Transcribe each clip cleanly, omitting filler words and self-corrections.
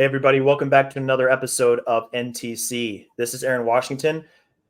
Hey, everybody, welcome back to another episode of NTC. This is Aaron Washington.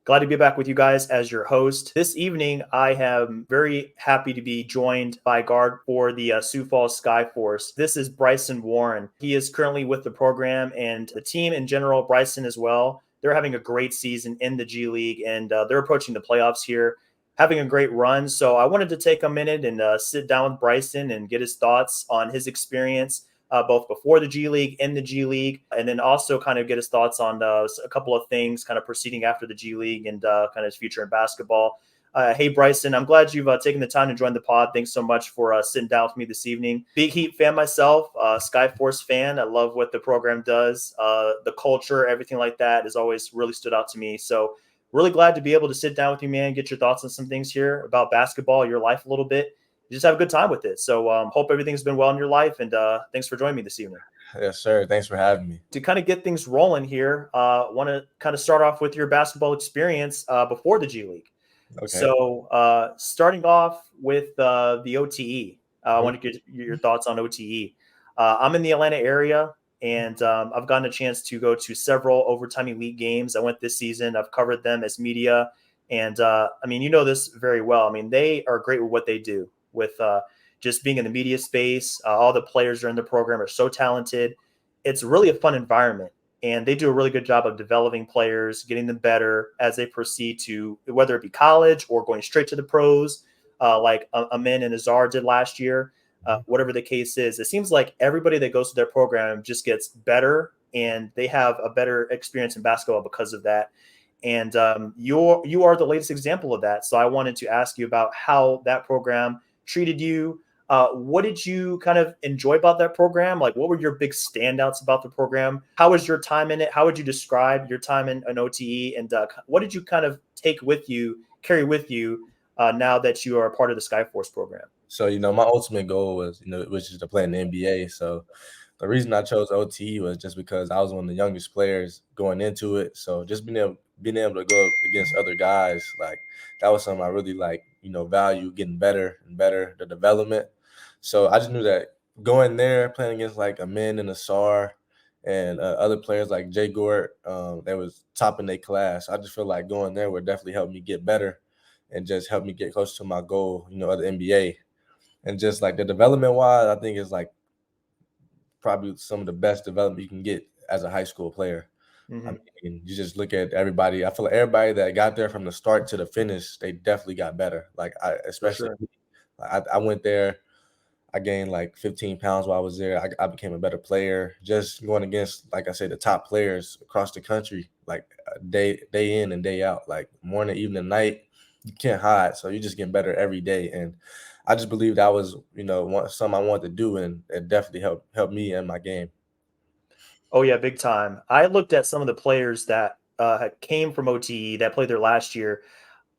Glad to be back with you guys as your host. This evening, I am very happy to be joined by guard for the Sioux Falls Skyforce. This is Bryson Warren. He is currently with the program and the team in general, Bryson as well. They're having a great season in the G League, and they're approaching the playoffs here, having a great run. So I wanted to take a minute and sit down with Bryson and get his thoughts on his experience both before the G League, in the G League, and then also kind of get his thoughts on a couple of things kind of proceeding after the G League and kind of his future in basketball. Hey, Bryson, I'm glad you've taken the time to join the pod. Thanks so much for sitting down with me this evening. Big Heat fan myself, Skyforce fan. I love what the program does. The culture, everything like that has always really stood out to me. So really glad to be able to sit down with you, man, get your thoughts on some things here about basketball, your life a little bit. You just have a good time with it. So hope everything's been well in your life, and thanks for joining me this evening. Yes, sir. Thanks for having me. To kind of get things rolling here, want to kind of start off with your basketball experience before the G League. Okay. So starting off with the OTE, I want to get your thoughts on OTE. I'm in the Atlanta area, and I've gotten a chance to go to several Overtime Elite games. I went this season. I've covered them as media. And, I mean, you know this very well. I mean, they are great with what they do. With just being in the media space, all the players that are in the program are so talented. It's really a fun environment, and they do a really good job of developing players, getting them better as they proceed to whether it be college or going straight to the pros, like Amin and Azar did last year. Whatever the case is, it seems like everybody that goes to their program just gets better, and they have a better experience in basketball because of that. And you are the latest example of that. So I wanted to ask you about how that program treated you. What did you kind of enjoy about that program? Like, what were your big standouts about the program? How was your time in it? How would you describe your time in OTE? And what did you kind of carry with you now that you are a part of the Skyforce program? So, my ultimate goal was, which is to play in the NBA. So the reason I chose OTE was just because I was one of the youngest players going into it. So just being able to go up against other guys, like that was something I really value, getting better and better, the development. So I just knew that going there, playing against like Amin and Asar and other players like Jay Gort, that was top in their class. I just feel like going there would definitely help me get better and just help me get closer to my goal, of the NBA. And just like the development wise, I think it's like probably some of the best development you can get as a high school player. Mm-hmm. I mean, you just look at everybody. I feel like everybody that got there from the start to the finish, they definitely got better. Like I went there, I gained like 15 pounds while I was there. I became a better player just going against, like I said, the top players across the country, like day in and day out, like morning, evening, night. You can't hide. So you're just getting better every day. And I just believe that was, something I wanted to do, and it definitely helped me in my game. Oh, yeah, big time. I looked at some of the players that came from OTE that played there last year.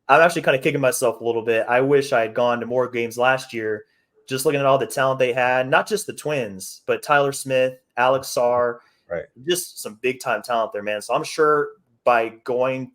I'm actually kind of kicking myself a little bit. I wish I had gone to more games last year, just looking at all the talent they had, not just the twins, but Tyler Smith, Alex Sarr, Right. just some big time talent there, man. So I'm sure by going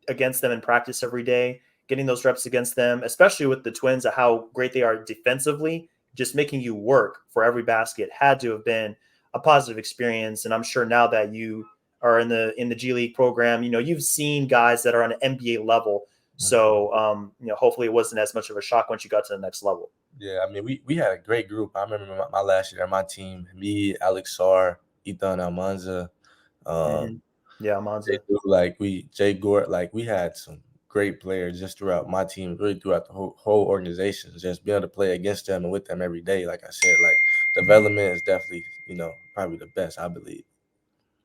against them in practice every day, getting those reps against them, especially with the twins, at how great they are defensively, just making you work for every basket had to have been a positive experience. And I'm sure now that you are in the G League program, you've seen guys that are on an NBA level. So, hopefully it wasn't as much of a shock once you got to the next level. Yeah, I mean, we had a great group. I remember my last year, my team, me, Alex Sarr, Ethan Almanza, Yeah, Almanza. Jay Gort, like we had some great players just throughout my team, really throughout the whole organization. Just being able to play against them and with them every day, like I said, like development is definitely, probably the best, I believe.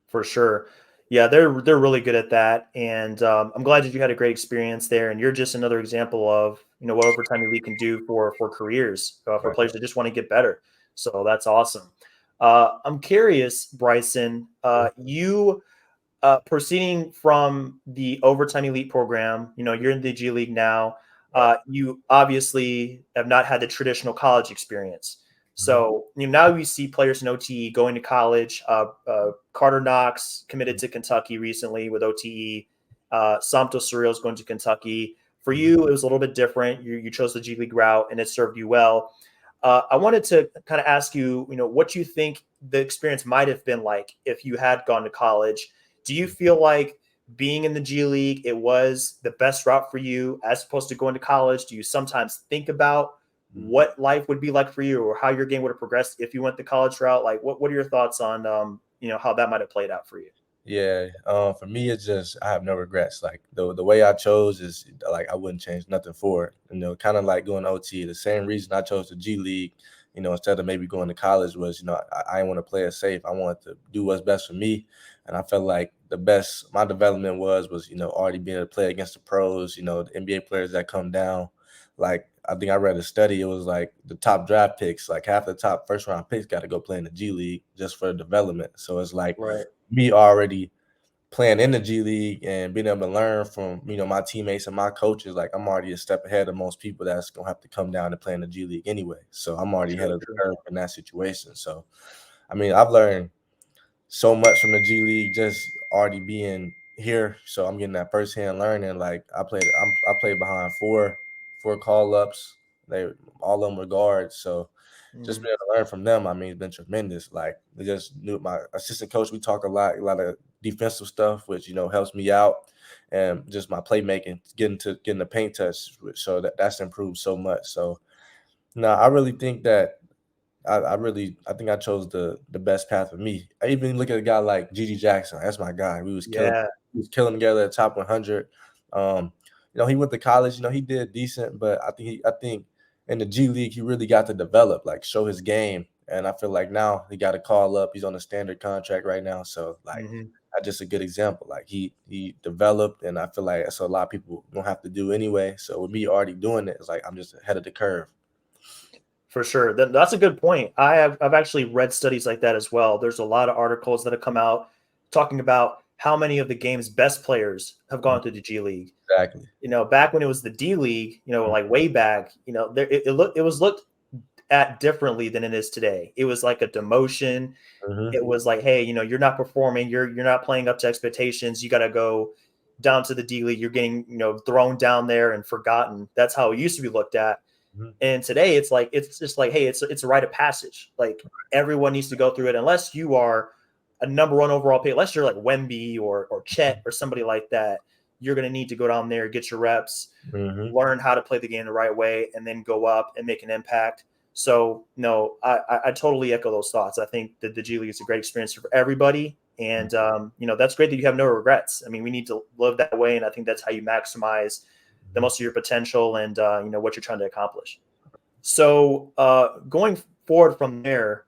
For sure. Yeah, they're really good at that, and I'm glad that you had a great experience there. And you're just another example of what Overtime Elite can do for careers for players that just want to get better. So that's awesome. I'm curious, Bryson, you proceeding from the Overtime Elite program. You're in the G League now. You obviously have not had the traditional college experience. So now we see players in OTE going to college. Carter Knox committed to Kentucky recently with OTE. Samto Surreal is going to Kentucky. For you, it was a little bit different. You chose the G League route, and it served you well. I wanted to kind of ask you, what you think the experience might have been like if you had gone to college. Do you feel like being in the G League, it was the best route for you as opposed to going to college? Do you sometimes think about Mhm. what life would be like for you or how your game would have progressed if you went the college route? Like, what are your thoughts on, how that might have played out for you? Yeah, for me, it's just I have no regrets. Like the way I chose is like I wouldn't change nothing for it. Kind of like going to OT. The same reason I chose the G League, instead of maybe going to college was, I didn't want to play it safe. I wanted to do what's best for me, and I felt like the best my development was, already being able to play against the pros. The NBA players that come down. Like I think I read a study. It was like the top draft picks, like half the top first round picks, got to go play in the G League just for development. So it's like Right. me already playing in the G League and being able to learn from, my teammates and my coaches, like I'm already a step ahead of most people that's gonna have to come down and play in the G League anyway. So I'm already ahead True, of the true. curve in that situation. So I've learned so much from the G League just already being here. So I'm getting that firsthand learning. Like I played behind four call ups. They all of them were guards. So just Mhm. being able to learn from them, it's been tremendous. Like they just knew my assistant coach. We talk a lot of defensive stuff, which helps me out, and just my playmaking, getting the paint touch. So that's improved so much. So no, I really think that I think I chose the best path for me. I even look at a guy like Gigi Jackson. That's my guy. Yeah. We was killing together at top 100. Um, he went to college. He did decent, but I think in the G League he really got to develop, like show his game. And I feel like now he got a call up. He's on a standard contract right now, so like Hmm. that's just a good example. Like he developed, and I feel like that's a lot of people don't have to do anyway. So with me already doing it, it's like I'm just ahead of the curve. For sure. That's a good point. I've actually read studies like that as well. There's a lot of articles that have come out talking about how many of the game's best players have Mhm. gone to the G League. Exactly. Back when it was the D League, like way back, it was looked at differently than it is today. It was like a demotion. Mhm. It was like, hey, you're not performing, you're not playing up to expectations. You got to go down to the D League. You're getting, thrown down there and forgotten. That's how it used to be looked at. Mhm. And today it's just like, hey, it's a rite of passage. Like everyone needs to go through it unless you are a number one overall pick, unless you're like Wemby or Chet or somebody like that. You're gonna need to go down there, get your reps, Mhm. learn how to play the game the right way, and then go up and make an impact. So no, I totally echo those thoughts. I think that the G League is a great experience for everybody. And that's great that you have no regrets. I mean, we need to live that way, and I think that's how you maximize the most of your potential and what you're trying to accomplish. So going forward from there,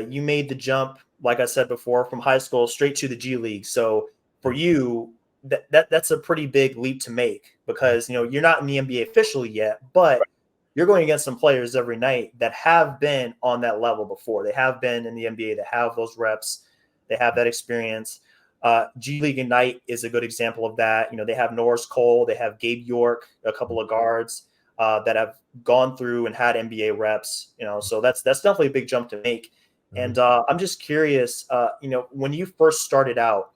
you made the jump, like I said before, from high school straight to the G League. So for you, that's a pretty big leap to make because you're not in the NBA officially yet, but you're going against some players every night that have been on that level before. They have been in the NBA. They have those reps. They have that experience. G League Ignite is a good example of that. They have Norris Cole. They have Gabe York, a couple of guards that have gone through and had NBA reps. So that's definitely a big jump to make. And Mhm. I'm just curious, when you first started out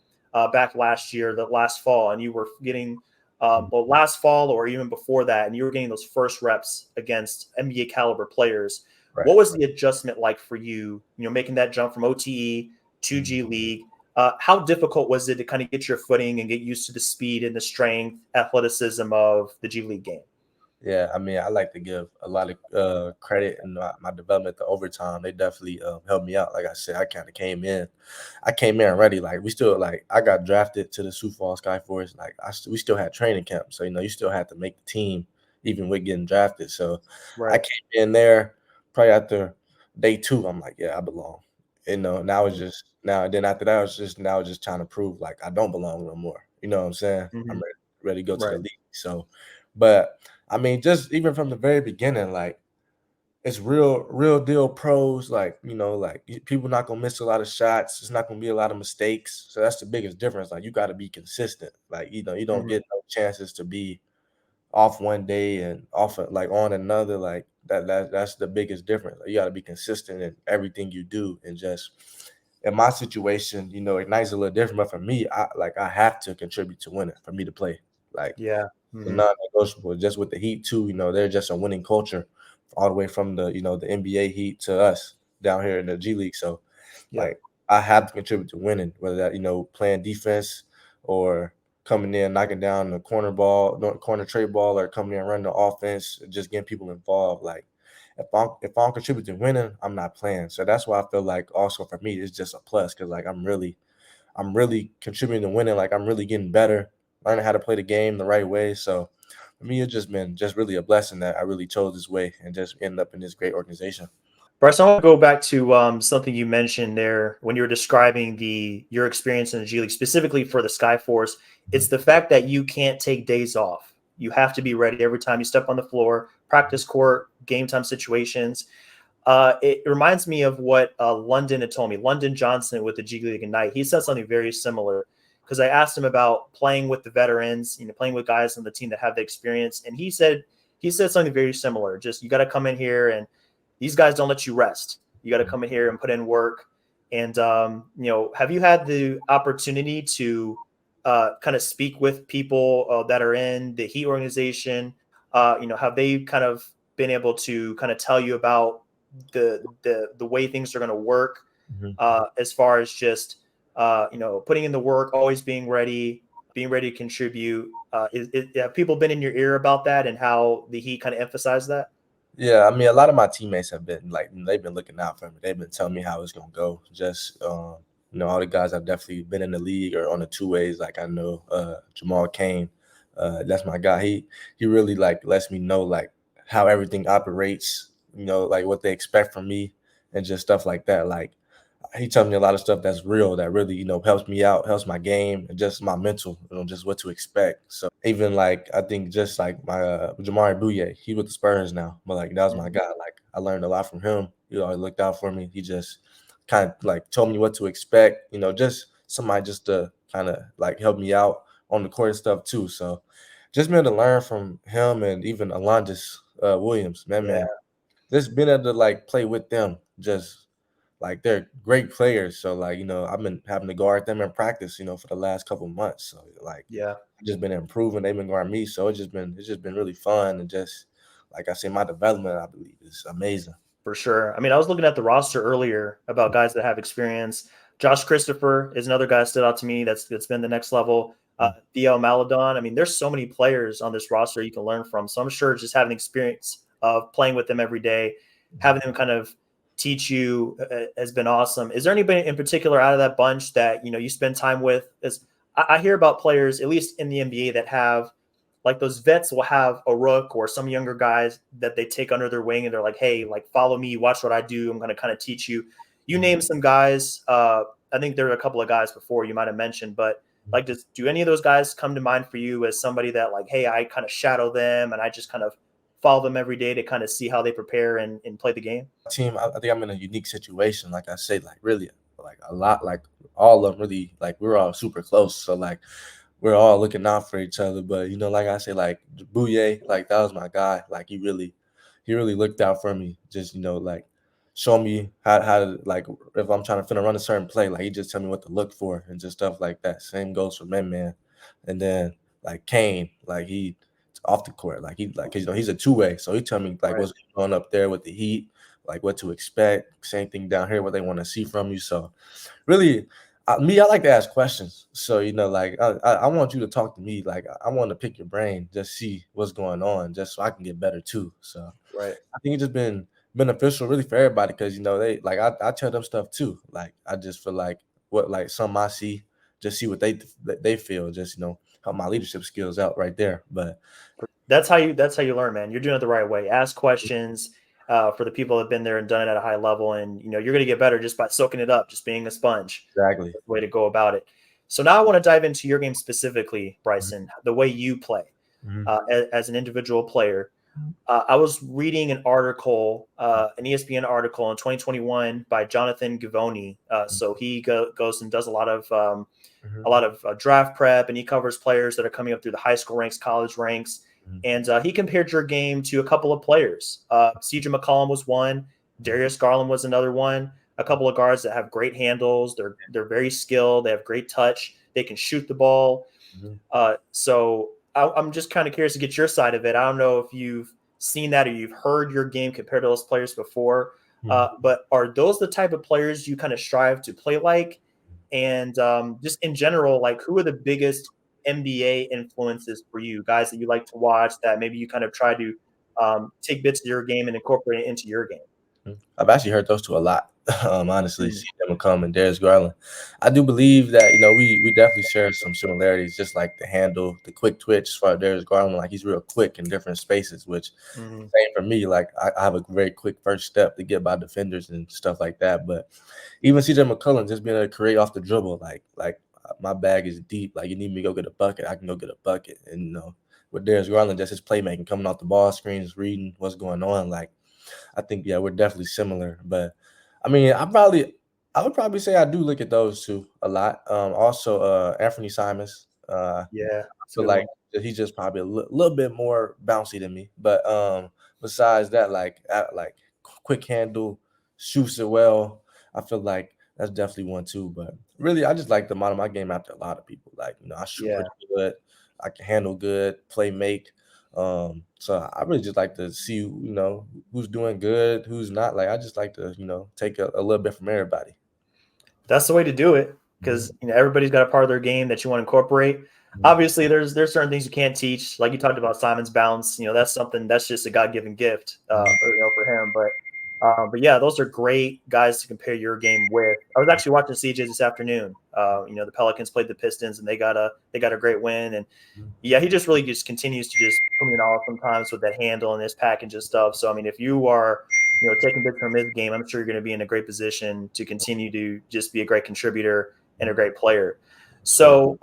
back last year, the last fall, and you were getting well, last fall or even before that, and you were getting those first reps against NBA caliber players. Right. What was the adjustment like for you? Making that jump from OTE to Mhm. G League. How difficult was it to kind of get your footing and get used to the speed and the strength, athleticism of the G League game? Yeah, I like to give a lot of credit in my development to overtime. They definitely helped me out. Like I said, I came in ready. Like we still like I got drafted to the Sioux Falls Skyforce. Like we still had training camp, so you still had to make the team even with getting drafted. So I Right. came in there probably after day two. I'm like, yeah, I belong. Now it's just now. Then after that, it's just now just trying to prove like I don't belong no more. You know what I'm saying? I'm Mm-hmm. ready to go to the Right. league. So, but just even from the very beginning, like it's real deal pros. Like like people not gonna miss a lot of shots. It's not gonna be a lot of mistakes. So that's the biggest difference. Like you got to be consistent. Like you don't Mm-hmm. get no chances to be off one day and off like on another. Like that's the biggest difference. Like, you got to be consistent in everything you do. And just in my situation, Ignite's a little different. But for me, I have to contribute to winning for me to play. Like Yeah. the Mm-hmm. non-negotiable. Just with the Heat too, they're just a winning culture all the way from the the NBA Heat to us down here in the G League. So Yeah. like I have to contribute to winning, whether that playing defense or coming in knocking down the corner ball, no, corner trade ball, or coming in running the offense, just getting people involved. Like if I'm contributing winning, I'm not playing. So that's why I feel like also for me it's just a plus because like I'm really contributing to winning. Like I'm really getting better, learning how to play the game the right way. So for me, it's just been just really a blessing that I really chose this way and just ended up in this great organization. Bryce, I want to go back to something you mentioned there when you were describing your experience in the G League, specifically for the Skyforce. It's the fact that you can't take days off. You have to be ready every time you step on the floor, practice court, game time situations. It reminds me of what London had told me. London Johnson with the G League Ignite. He said something very similar because I asked him about playing with the veterans, playing with guys on the team that have the experience, and he said something very similar. Just you got to come in here, and these guys don't let you rest. You got to come in here and put in work. And have you had the opportunity to kind of speak with people that are in the Heat organization? Have they kind of been able to kind of tell you about the way things are going to work Mhm. as far as just putting in the work, always being ready to contribute. Have people been in your ear about that and how the Heat kind of emphasize that? Yeah, I mean, a lot of my teammates have been like they've been looking out for me. They've been telling me how it's gonna go. Just all the guys have definitely been in the league or on the two ways. Like I know Jamal Kane, that's my guy. He really like lets me know like how everything operates. Like what they expect from me and just stuff like that. Like he tells me a lot of stuff that's real that really helps me out, helps my game and just my mental, just what to expect. So even like I think just like my Jamari Bouye, he with the Spurs now, but like that was my Mhm. guy. Like I learned a lot from him. He always looked out for me. He just kind of like told me what to expect. Just somebody just to kind of like help me out on the court and stuff too. So just been able to learn from him and even Alondas Williams, man. Yeah, Just been able to like play with them, just like they're great players. So like, I've been having to guard them in practice, for the last couple months. So like yeah. I've just been improving. They've been guarding me. So it's just been really fun and just like I said, my development, I believe, is amazing. For sure. I mean, I was looking at the roster earlier about guys that have experience. Josh Christopher is another guy that stood out to me that's been the next level. Theo Maladon. I mean, there's so many players on this roster you can learn from. So I'm sure just having experience of playing with them every day, having them kind of teach you has been awesome. Is there anybody in particular out of that bunch that you spend time with? As I hear about players, at least in the NBA, that have like those vets will have a rook or some younger guys that they take under their wing and they're like, hey, like follow me, watch what I do. I'm going to kind of teach you. You name some guys. I think there are a couple of guys before you might have mentioned, but like, do any of those guys come to mind for you as somebody that like, hey, I kind of shadow them and I just kind of follow them every day to kind of see how they prepare and play the game? Team, I think I'm in a unique situation. Like I said, like really, like a lot, like all of them really, like we're all super close. So like we're all looking out for each other. But like I said, like Bouye, like that was my guy. Like he really looked out for me. Just like show me how to like if I'm trying to finna run a certain play, like he just tell me what to look for and just stuff like that. Same goes for Man. And then like Kane, like he off the court, like he's a two-way, so he tell me like Right. what's going on up there with the Heat, like what to expect. Same thing down here, what they want to see from you. So really, I like to ask questions. So like I want you to talk to me. Like I want to pick your brain, just see what's going on, just so I can get better too. So Right. I think it's just been beneficial really for everybody because they like I tell them stuff too. Like I just feel like what like some I see, just see what they feel, just help my leadership skills out right there. But That's how you learn, man. You're doing it the right way. Ask questions for the people that have been there and done it at a high level, and you're going to get better just by soaking it up, just being a sponge. exactly. That's the way to go about it. So now I want to dive into your game specifically, Mhm, Bryson, the way you play mhm, as an individual player. I was reading an article, an ESPN article in 2021 by Jonathan Givony. So he goes and does mhm, draft prep, and he covers players that are coming up through the high school ranks, college ranks. mhm, And he compared your game to a couple of players. CJ McCollum was one. Darius Garland was another one. A couple of guards that have great handles. They're very skilled. They have great touch. They can shoot the ball. mhm, So I'm just kind of curious to get your side of it. I don't know if you've seen that or you've heard your game compared to those players before. Mhm. But are those the type of players you kind of strive to play like? And just in general, like who are the biggest NBA influences for you, guys that you like to watch that maybe you kind of try to take bits of your game and incorporate it into your game? I've actually heard those two a lot. Honestly, Mm, CJ McCollum and Darius Garland. I do believe that we definitely share some similarities, just like the handle, the quick twitch. As far as Darius Garland, like he's real quick in different spaces, which mhm. same for me. Like I have a very quick first step to get by defenders and stuff like that. But even CJ McCollum just being able to create off the dribble, like my bag is deep. Like you need me to go get a bucket, I can go get a bucket. And with Darius Garland, just his playmaking, coming off the ball screens, reading what's going on, like. I think we're definitely similar. But I mean, I would probably say I do look at those two a lot. Also, Anthony Simons. Yeah, I it's a feel good like one. he's just probably a little bit more bouncy than me. But besides that, like quick handle, shoots it well. I feel like that's definitely one too. But really, I just like to model my game after a lot of people. Like I shoot Yeah. pretty good. I can handle good, play make. So I really just like to see, who's doing good, who's not. Like I just like to, take a little bit from everybody. That's the way to do it Mhm, because everybody's got a part of their game that you want to incorporate. mhm, Obviously, there's certain things you can't teach, like you talked about Simon's bounce. That's something that's just a God given gift, mhm. for him. But yeah, those are great guys to compare your game with. I was actually watching CJ this afternoon. The Pelicans played the Pistons and they got a great win, and yeah, he just really just continues to just put me in awe sometimes with that handle and his package and stuff. So I mean, if you are taking bits from his game, I'm sure you're going to be in a great position to continue to just be a great contributor and a great player. Yeah. So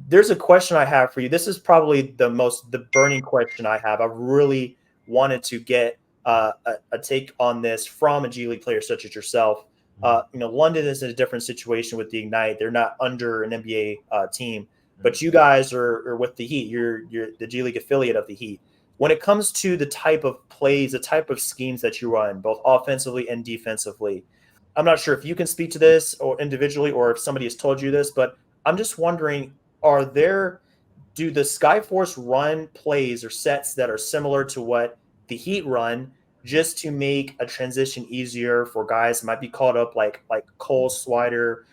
there's a question I have for you. This is probably the burning question I have. I really wanted to get a take on this from a G League player such as yourself. London is in a different situation with the Ignite. They're not under an NBA team, but you guys are with the Heat. You're the G League affiliate of the Heat. When it comes to the type of plays, the type of schemes that you run, both offensively and defensively, I'm not sure if you can speak to this or individually, or if somebody has told you this, but I'm just wondering: Are there do the Skyforce run plays or sets that are similar to what the Heat run, just to make a transition easier for guys that might be caught up, like Cole Swider,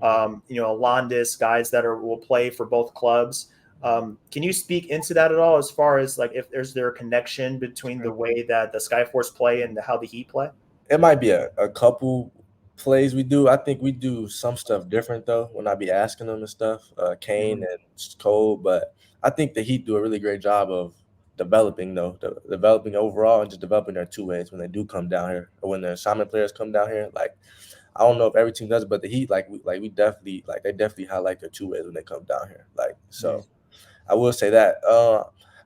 Alondis, guys that will play for both clubs? Can you speak into that at all, as far as like if there's there a connection between the way that the Skyforce play and how the Heat play? It might be a couple plays we do. I think we do some stuff different though when I be asking them and stuff, Kane Mm-hmm. and Cole. But I think the Heat do a really great job of developing though, developing overall and just developing their two ways when they do come down here or when their assignment players come down here. Like I don't know if every team does it, but the Heat we definitely they definitely highlight their two ways when they come down here. Like so. I will say that.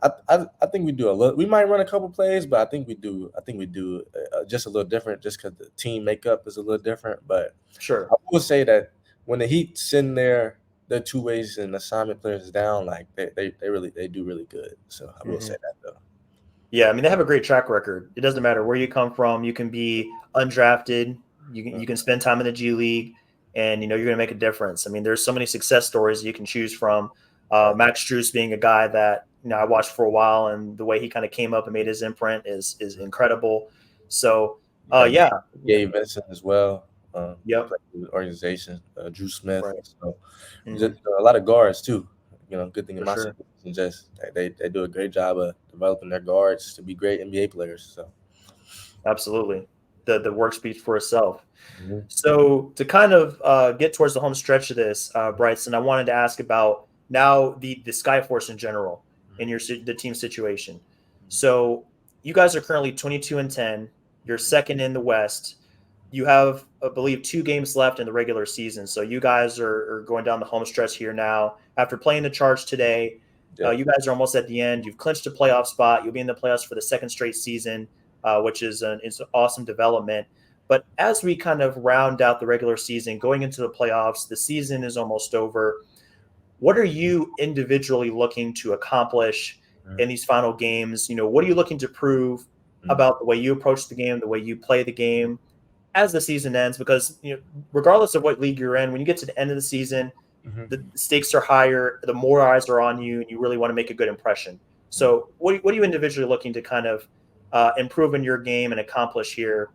I think we do a little. We might run a couple plays, but I think we do. I think we do just a little different, just because the team makeup is a little different. But Sure. I will say that when the Heat sitting their two ways and assignment players down, like they do really good. So I will Mm-hmm. say that though. Yeah, I mean they have a great track record. It doesn't matter where you come from. You can be undrafted. You can spend time in the G League, and you're going to make a difference. I mean, there's so many success stories you can choose from. Right. Max Strus being a guy that I watched for a while, and the way he kind of came up and made his imprint is incredible. So Yeah, yeah, Gabe Vincent as well. yep, Played with the organization, Drew Smith. right, So hmm just a lot of guards too. Good thing in for my sure, situation, just they do a great job of developing their guards to be great NBA players. So absolutely. The work speaks for itself. mhm, So to kind of get towards the home stretch of this, Bryson, I wanted to ask about now the Skyforce in general and the team situation. So you guys are currently 22-10. You're second in the West. You have, I believe, 2 games left in the regular season. So you guys are going down the home stretch here now. After playing the Charge today, yeah. you guys are almost at the end. You've clinched a playoff spot. You'll be in the playoffs for the second straight season, which is an awesome development. But as we kind of round out the regular season, going into the playoffs, the season is almost over. What are you individually looking to accomplish in these final games? What are you looking to prove Mhm, about the way you approach the game, the way you play the game as the season ends? Because regardless of what league you're in, when you get to the end of the season, mhm, the stakes are higher, the more eyes are on you, and you really want to make a good impression. So what are you individually looking to kind of improve in your game and accomplish here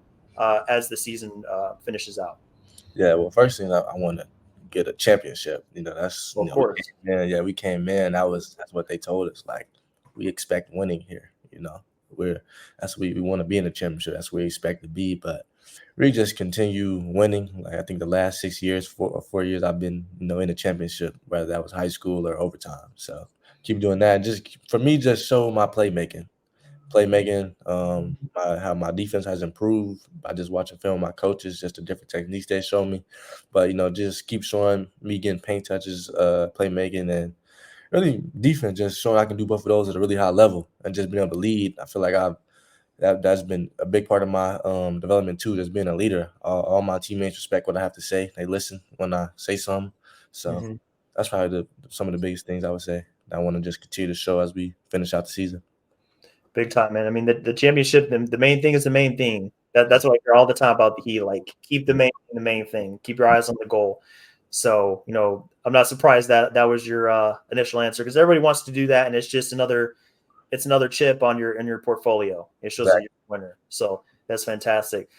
as the season finishes out? Yeah, well, first thing I want to get a championship. That's Well, of course. we came in. That's what they told us. Like, we expect winning here. We want to be in the championship. That's where we expect to be. But we just continue winning. Like, I think the last 6 years, 4 years, I've been in the championship, whether that was high school or overtime. So keep doing that. Just for me, just show my playmaking, how my defense has improved by just watching film with my coaches, just the different techniques they show me. But just keep showing me getting paint touches, playmaking, and really defense, just showing I can do both of those at a really high level and just being able to lead. I feel like that's been a big part of my development too, just being a leader. All my teammates respect what I have to say. They listen when I say something. So Mm-hmm. that's probably some of the biggest things I would say that I want to just continue to show as we finish out the season. Big time, man. I mean, the championship, the main thing is the main thing. That's what I hear all the time about the Heat. Like, keep the main thing. Keep your eyes on the goal. So, I'm not surprised that was your initial answer, because everybody wants to do that, and it's just another chip on your portfolio. It shows that you're a winner. So that's fantastic.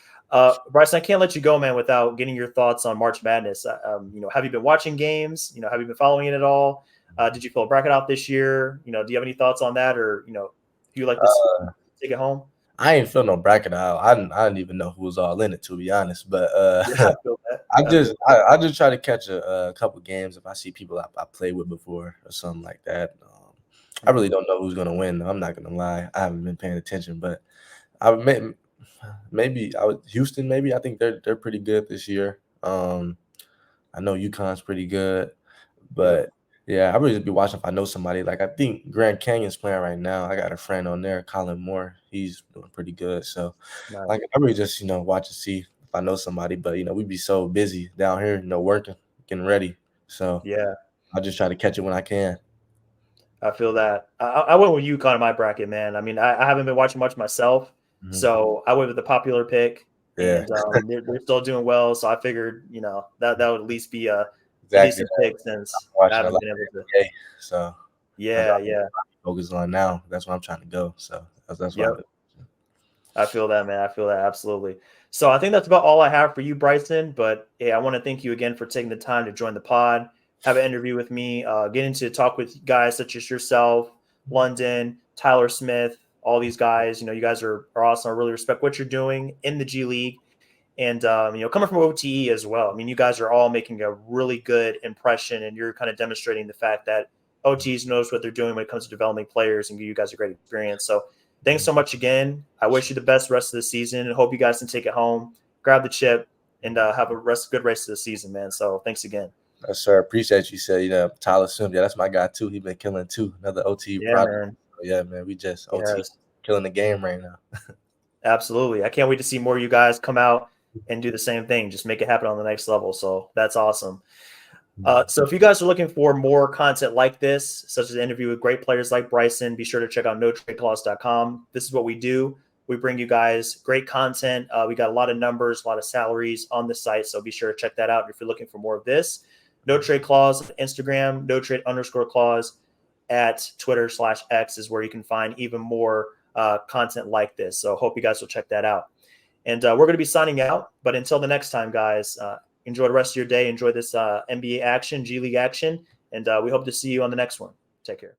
Bryson, I can't let you go, man, without getting your thoughts on March Madness. Have you been watching games? Have you been following it at all? Did you fill a bracket out this year? Do you have any thoughts on that, or do you like to take it home? I ain't feel no bracket out. I didn't even know who was all in it, to be honest. But Yeah, I feel that. I just try to catch a couple games if I see people I played with before or something like that. I really don't know who's gonna win. I'm not gonna lie. I haven't been paying attention, but I maybe I would Houston. Maybe I think they're pretty good this year. I know UConn's pretty good, Yep. but yeah, I really just be watching if I know somebody. Like, I think Grand Canyon's playing right now. I got a friend on there, Colin Moore. He's doing pretty good. So, Nice. like, I really just watch and see if I know somebody. But we be so busy down here, working, getting ready. So Yeah, I just try to catch it when I can. I feel that. I went with UConn in my bracket, man. I mean, I haven't been watching much myself, Mhm. so I went with the popular pick, Yeah, and they're still doing well. So I figured, that would at least be a exactly. decent pick, since I'm I watching a haven't lot been able of to. NBA, so that's Yeah, what yeah, I'm focused on now. That's where I'm trying to go. So that's what I've yep. been. I feel that, man. I feel that absolutely. So I think that's about all I have for you, Bryson. But hey, I want to thank you again for taking the time to join the pod, have an interview with me, getting to talk with guys such as yourself, London, Tyler Smith, all these guys. You guys are awesome. I really respect what you're doing in the G League. And coming from OTE as well. I mean, you guys are all making a really good impression, and you're kind of demonstrating the fact that OTs knows what they're doing when it comes to developing players and give you guys a great experience. So thanks so much again. I wish you the best rest of the season, and hope you guys can take it home, grab the chip, and have a good rest of the season, man. So thanks again. Yes, sir. Appreciate you. Said Tyler Sim. Yeah, that's my guy too. He been killing too. Another OT Yeah, product. man. So, yeah, man. We just OT Yes, killing the game right now. absolutely. I can't wait to see more of you guys come out and do the same thing. Just make it happen on the next level. So that's awesome. So if you guys are looking for more content like this, such as an interview with great players like Bryson, be sure to check out notradeclause.com. This is what we do. We bring you guys great content. We got a lot of numbers, a lot of salaries on the site. So be sure to check that out if you're looking for more of this. No Trade Clause on Instagram, no trade _ clause at Twitter/X is where you can find even more content like this. So hope you guys will check that out. And we're going to be signing out. But until the next time, guys, enjoy the rest of your day. Enjoy this NBA action, G League action. And we hope to see you on the next one. Take care.